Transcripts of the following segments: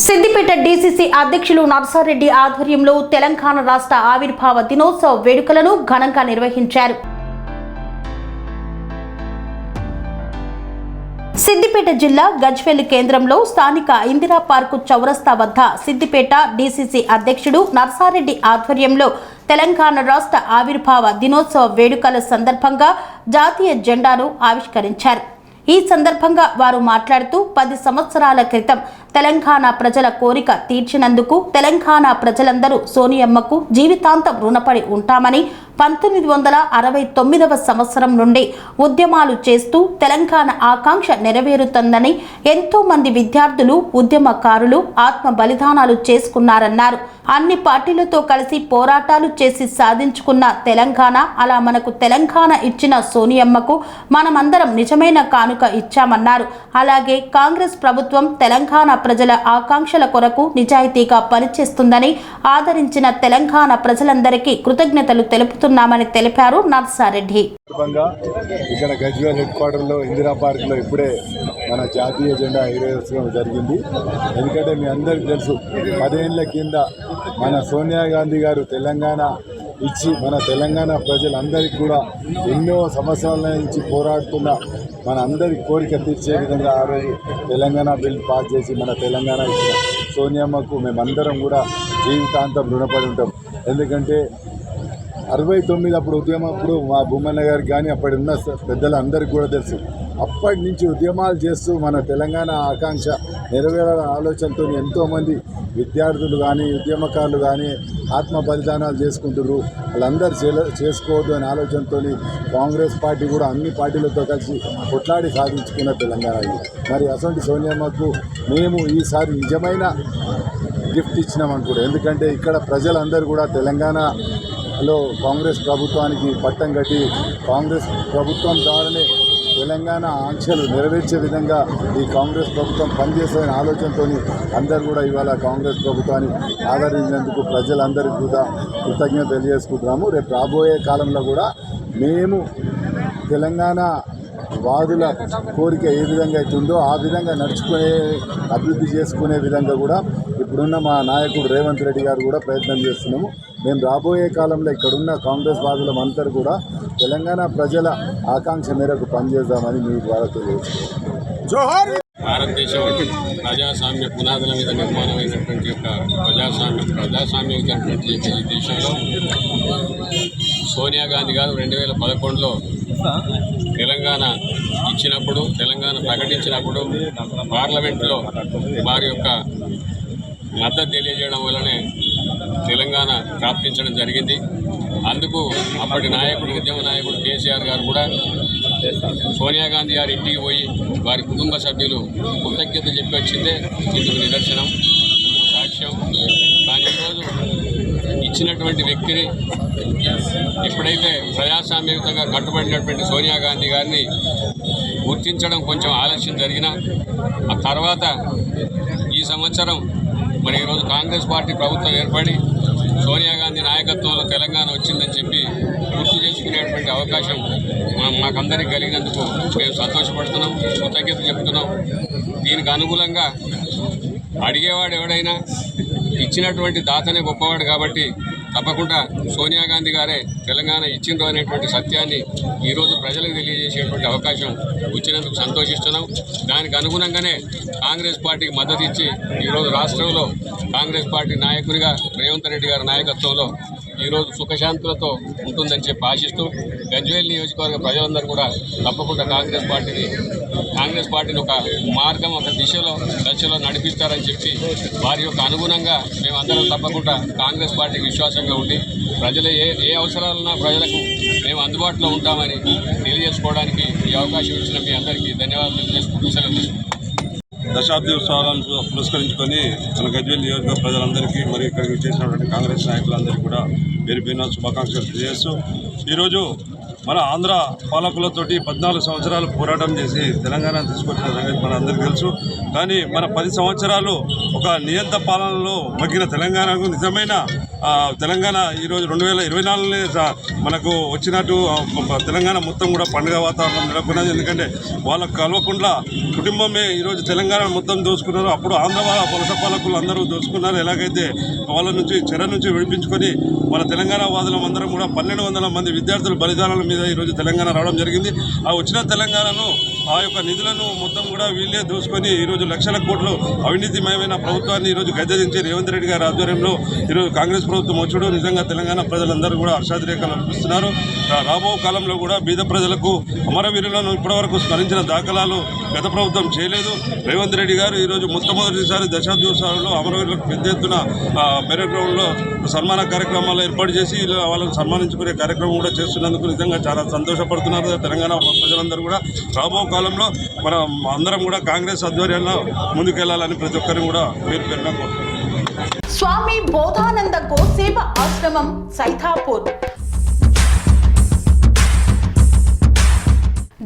Siddipet DCC అధ్యక్షులు నర్సారెడ్డి ఆధ్వర్యంలో తెలంగాణ రాష్ట్ర ఆవిర్భావ దినోత్సవ వేడుకలను ఘనంగా నిర్వహించారు. సిద్దిపేట జిల్లా గజ్వేల్ కేంద్రంలో స్థానిక ఇందిరా పార్కు చౌరస్తా వద్ద సిద్దిపేట డీసీసీ అధ్యక్షుడు నర్సారెడ్డి ఆధ్వర్యంలో తెలంగాణ రాష్ట్ర ఆవిర్భావ దినోత్సవ వేడుకల సందర్భంగా జాతీయ జెండాను ఆవిష్కరించారు. ఈ సందర్భంగా వారు మాట్లాడుతూ 10 సంవత్సరాల క్రితం తెలంగాణ ప్రజల కోరిక తీర్చినందుకు తెలంగాణ ప్రజలందరూ సోనియమ్మకు జీవితాంతం రుణపడి ఉంటామని 1969వ సంవత్సరం నుండి ఉద్యమాలు చేస్తూ తెలంగాణ ఆకాంక్ష నెరవేరుతుందని ఎంతో మంది విద్యార్థులు ఉద్యమకారులు ఆత్మ బలిదానాలు చేసుకున్నారన్నారు. అన్ని పార్టీలతో కలిసి పోరాటాలు చేసి సాధించుకున్న తెలంగాణ అలా మనకు తెలంగాణ ఇచ్చిన సోనియమ్మకు మనమందరం నిజమైన కానుక ఇచ్చామన్నారు. అలాగే కాంగ్రెస్ ప్రభుత్వం తెలంగాణ ప్రజల ఆకాంక్షల కొరకు నిజాయితీగా పనిచేస్తుందని ఆదరించిన తెలంగాణ ప్రజలందరికీ కృతజ్ఞతలు తెలుపుతున్నామని తెలిపారు నర్సారెడ్డి. ఇక్కడ గజ్వేల్ హెడ్ క్వార్టర్ లో ఇందిరా పార్క్ లో ఇప్పుడే మన జాతీయ జెండా ఎగరేయడం జరిగింది. ఎందుకంటే మీ అందరికీ తెలుసు 10 ఏళ్ల కింద మన సోనియా గాంధీ గారు తెలంగాణ ఇచ్చి మన తెలంగాణ ప్రజలందరికీ కూడా ఎన్నో సంవత్సరాల నుంచి పోరాడుతున్న మన అందరి కోరిక తీర్చే విధంగా ఆ రోజు తెలంగాణ బిల్ పాస్ చేసి మన తెలంగాణ ఇచ్చిన సోనియమ్మకు మేమందరం కూడా జీవితాంతం రుణపడి ఉంటాం. ఎందుకంటే 69 అప్పుడు ఉద్యమప్పుడు మా భూమన్న గారికి కానీ అప్పటి ఉన్న పెద్దలందరికీ కూడా తెలుసు. అప్పటి నుంచి ఉద్యమాలు చేస్తూ మన తెలంగాణ ఆకాంక్ష నెరవేరాల ఆలోచనతో ఎంతోమంది విద్యార్థులు కానీ ఉద్యమకారులు కానీ ఆత్మ బలిదానాలు చేసుకుంటున్నారు. వాళ్ళందరూ చేసుకోవద్దు అనే ఆలోచనతో కాంగ్రెస్ పార్టీ కూడా అన్ని పార్టీలతో కలిసి కొట్లాడి సాధించుకున్న తెలంగాణ. మరి అసలు సోనియమ్మకు మేము ఈసారి నిజమైన గిఫ్ట్ ఇచ్చినామనుకుంటాం. ఎందుకంటే ఇక్కడ ప్రజలందరూ కూడా తెలంగాణలో కాంగ్రెస్ ప్రభుత్వానికి పట్టం కట్టి కాంగ్రెస్ ప్రభుత్వం ద్వారానే తెలంగాణ ఆంక్షలు నెరవేర్చే విధంగా ఈ కాంగ్రెస్ ప్రభుత్వం పనిచేస్తుందనే ఆలోచనతో అందరూ కూడా ఇవాళ కాంగ్రెస్ ప్రభుత్వాన్ని ఆదరించినందుకు ప్రజలందరికీ కూడా కృతజ్ఞత తెలియజేసుకుంటున్నాము. రేపు రాబోయే కాలంలో కూడా మేము తెలంగాణ వాదుల కోరిక ఏ విధంగా అవుతుందో ఆ విధంగా నడుచుకునే అభివృద్ధి చేసుకునే విధంగా కూడా ఇప్పుడున్న మా నాయకుడు రేవంత్ రెడ్డి గారు కూడా ప్రయత్నం చేస్తున్నాము. మేము రాబోయే కాలంలో ఇక్కడున్న కాంగ్రెస్ వాదులం అందరూ కూడా తెలంగాణ ప్రజల ఆకాంక్ష మేరకు పనిచేద్దామని మీ ద్వారా తెలియజేస్తున్నాం. భారతదేశం ప్రజాస్వామ్య పునాదుల మీద నిర్మాణమైనటువంటి యొక్క ప్రజాస్వామ్యమైనటువంటి ఈ దేశంలో సోనియా గాంధీ గారు 2011లో తెలంగాణ ఇచ్చినప్పుడు తెలంగాణ ప్రకటించినప్పుడు పార్లమెంటులో వారి యొక్క మద్దతు తెలియజేయడం వల్లనే తెలంగాణ ప్రాప్తించడం జరిగింది. అందుకు అప్పటి నాయకుడు ఉద్యమ నాయకుడు కేసీఆర్ గారు కూడా సోనియా గాంధీ గారి ఇంటికి పోయి వారి కుటుంబ సభ్యులు కృతజ్ఞత చెప్పి వచ్చిందే ఇందుకు నిదర్శనం సాక్ష్యం. కానీ ఈరోజు ఇచ్చినటువంటి వ్యక్తిని ఎప్పుడైతే ప్రజాస్వామ్యయుతంగా కట్టుబడినటువంటి సోనియా గాంధీ గారిని గుర్తించడం కొంచెం ఆలస్యం జరిగినా ఆ తర్వాత ఈ సంవత్సరం మరి ఈరోజు కాంగ్రెస్ పార్టీ ప్రభుత్వం ఏర్పడి సోనియా గాంధీ నాయకత్వంలో తెలంగాణ వచ్చిందని చెప్పి గుర్తు చేసుకునేటువంటి అవకాశం మాకందరికీ కలిగినందుకు మేము సంతోషపడుతున్నాం, కృతజ్ఞత చెప్తున్నాం. దీనికి అనుకూలంగా అడిగేవాడు ఎవడైనా ఇచ్చినటువంటి దాతనే గొప్పవాడు కాబట్టి తప్పకుండా సోనియా గాంధీ గారే తెలంగాణ ఇచ్చిండ్రు అనేటువంటి సత్యాన్ని ఈరోజు ప్రజలకు తెలియజేసేటువంటి అవకాశం వచ్చినందుకు సంతోషిస్తున్నాం. దానికి అనుగుణంగానే కాంగ్రెస్ పార్టీకి మద్దతు ఇచ్చి ఈరోజు రాష్ట్రంలో కాంగ్రెస్ పార్టీ నాయకునిగా రేవంత్ రెడ్డి గారి నాయకత్వంలో ఈరోజు సుఖశాంతులతో ఉంటుందని చెప్పి ఆశిస్తూ గజ్వేల్ నియోజకవర్గ ప్రజలందరూ కూడా తప్పకుండా కాంగ్రెస్ పార్టీని ఒక మార్గం ఒక దశలో నడిపిస్తారని చెప్పి వారి యొక్క అనుగుణంగా మేమందరం తప్పకుండా కాంగ్రెస్ పార్టీకి విశ్వాసంగా ఉండి ప్రజలు ఏ అవసరాలున్నా ప్రజలకు మేము అందుబాటులో ఉంటామని తెలియజేసుకోవడానికి ఈ అవకాశం ఇచ్చిన మీ అందరికీ ధన్యవాదాలు తెలియజేసుకుంటూ సెలవు తీసుకుంటాం. దశాబ్ది ఉత్సవాలను పురస్కరించుకొని మన గజ్వేల్ నియోజకవర్గ ప్రజలందరికీ మరియు ఇక్కడికి చేసినటువంటి కాంగ్రెస్ నాయకులందరికీ కూడా పేరు పేరున శుభాకాంక్షలు తెలియజేస్తూ ఈరోజు మన ఆంధ్ర పాలకులతోటి 14 సంవత్సరాలు పోరాటం చేసి తెలంగాణ తీసుకొచ్చిన సంగతి మన అందరికీ తెలుసు. కానీ మన 10 సంవత్సరాలు ఒక నియంత పాలనలో మగ్గిన తెలంగాణకు నిజమైన తెలంగాణ ఈరోజు 2024 మనకు వచ్చినట్టు తెలంగాణ మొత్తం కూడా పండుగ వాతావరణం నెలకొన్నది. ఎందుకంటే వాళ్ళకు కలవకుండా కుటుంబమే ఈరోజు తెలంగాణ మొత్తం దోచుకున్నారు. అప్పుడు ఆంధ్ర వలస పాలకులు అందరూ దోచుకున్నారు. ఎలాగైతే వాళ్ళ నుంచి చెర నుంచి విడిపించుకొని మన తెలంగాణ వాదులం అందరం కూడా 1200 మంది విద్యార్థుల బలిదానాల మీద ఈరోజు తెలంగాణ రావడం జరిగింది. ఆ వచ్చిన తెలంగాణను ఆ యొక్క నిధులను మొత్తం కూడా వీళ్ళే దోచుకొని ఈరోజు లక్షల కోట్లు అవినీతిమయమైన ప్రభుత్వాన్ని ఈరోజు గద్దెదించి రేవంత్ రెడ్డి గారి ఆధ్వర్యంలో ఈరోజు కాంగ్రెస్ ప్రభుత్వం వచ్చుడు నిజంగా తెలంగాణ ప్రజలందరూ కూడా హర్షాతిరేకాలు అనిపిస్తున్నారు. రాబో కాలంలో కూడా బీద ప్రజలకు అమరవీరులను ఇప్పటివరకు స్మరించిన దాఖలాలు గత ప్రభుత్వం చేయలేదు. రేవంత్ రెడ్డి గారు ఈరోజు మొట్టమొదటిసారి దశాబ్దోత్సవాల్లో అమరవీరులకు పెద్ద ఎత్తున మెరైన్ గ్రౌండ్లో సన్మాన కార్యక్రమాలు ఏర్పాటు చేసి వాళ్ళని సన్మానించుకునే కార్యక్రమం కూడా చేస్తున్నందుకు నిజంగా చాలా సంతోషపడుతున్నారు తెలంగాణ ప్రజలందరూ కూడా. రాబో కాలంలో మనం అందరం కూడా కాంగ్రెస్ ఆధ్వర్యంలో ముందుకెళ్లాలని ప్రతి ఒక్కరిని కూడా పేరు స్వామి బోధానంద గోసేవ ఆశ్రమం సైథాపూర్.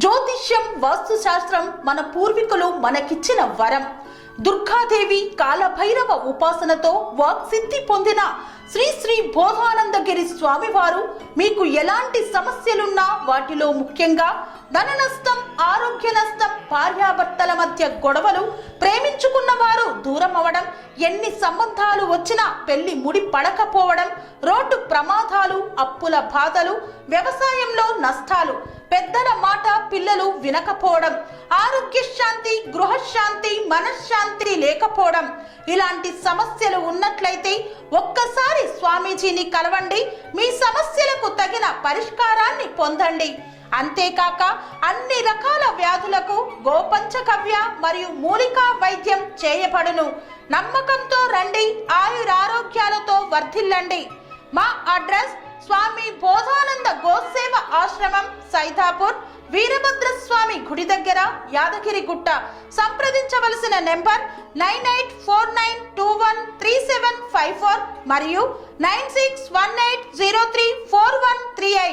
జ్యోతిష్యం వాస్తుశాస్త్రం మన పూర్వీకులు మనకిచ్చిన వరం. దుర్గాదేవి కాలభైరవ ఉపాసనతో వాక్సిద్ధి పొందిన శ్రీ శ్రీ బోధానందగిరి స్వామివారు మీకు ఎలాంటి సమస్యలున్నా వాటిలో ముఖ్యంగా ధన నష్టం, ఆరోగ్య నష్టం, భార్యాభర్తల మధ్య గొడవలు, ప్రేమించుకున్న వారు దూరం అవడం, ఎన్ని సంబంధాలు వచ్చినా పెళ్లి ముడి పడకపోవడం, రోడ్డు ప్రమాదాలు, అప్పుల బాధలు, వ్యవసాయంలో నష్టాలు, పెద్దల మాట పిల్లలు వినకపోవడం, ఆరోగ్య శాంతి, గృహశాంతి, మనశ్శాంతి లేకపోవడం, ఇలాంటి సమస్యలు ఉన్నట్లయితే ఒక్కసారి స్వామీజీని కలవండి. మీ సమస్యలకు తగిన పరిష్కారాన్ని పొందండి. అంతేకాక అన్ని రకాల వ్యాధులకు గోపంచగవ్య మరియు మూలికా వైద్యం చేయబడును. నమ్మకంతో రండి, ఆయురారోగ్యాలతో వర్ధిల్లండి. మా అడ్రస్ స్వామి బోధానంద గోసేవ ఆశ్రమం సైథాపూర్, వీరభద్రస్వామి గుడి దగ్గర, యాదగిరిగుట్ట. సంప్రదించవలసిన నెంబర్ 9849213754 మరియు 9618034138.